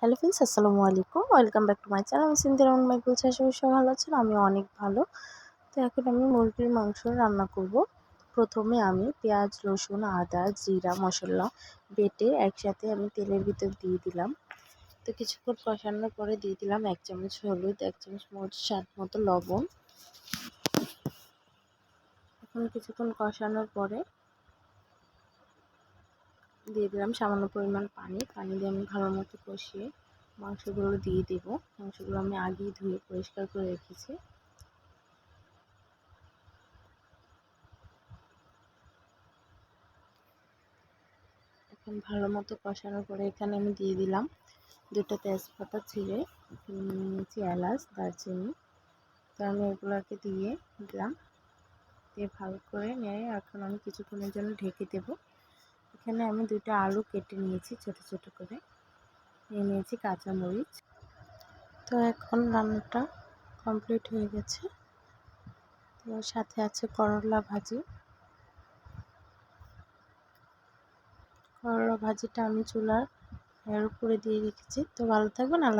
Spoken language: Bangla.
হ্যালো ফ্রেন্ডস, আসসালামু আলাইকুম। Welcome back to my channel. আমি সিনথিয়া রহমান মাইকেল। আশা করি সবাই ভালো আছেন। আমি অনেক ভালো। তো এখন আমি মুরগির মাংস রান্না করব। প্রথমে আমি পেঁয়াজ, রসুন, আদা, জিরা, মশলা বেটে একসাথে আমি তেলের ভিতর দিয়ে দিলাম। তো কিছুক্ষণ কষানোর পরে দিয়ে দিলাম 1 চামচ হলুদ, 1 চামচ মরিচ, স্বাদ মতো লবণ। এখন কিছুক্ষণ কষানোর পরে দিয়ে দিলাম সামান্য পরিমাণ পানি দিয়ে আমি ভালো মতো কষিয়ে মাংসগুলো দিয়ে দেব। মাংসগুলো আমি আগেই ধুয়ে পরিষ্কার করে রেখেছি। এখন ভালো মতো কষানোর পরে এখানে আমি দিয়ে দিলাম 2টা তেজপাতা ছিঁড়ে, এলাচ, দারচিনি। তো আমি এগুলোকে দিয়ে দিলাম, দিয়ে ভালো করে নিয়ে এখন আমি কিছুক্ষণের জন্য ঢেকে দেব। এখানে আমি 2টা আলু কেটে নিয়েছি ছোট ছোট করে, নিয়ে নিয়েছি কাঁচামরিচ। তো এখন রান্নাটা কমপ্লিট হয়ে গেছে। তো সাথে আছে করলা ভাজি। করলা ভাজিটা আমি চুলার এর উপরে দিয়ে রেখেছি। তো ভালো থাকবেন।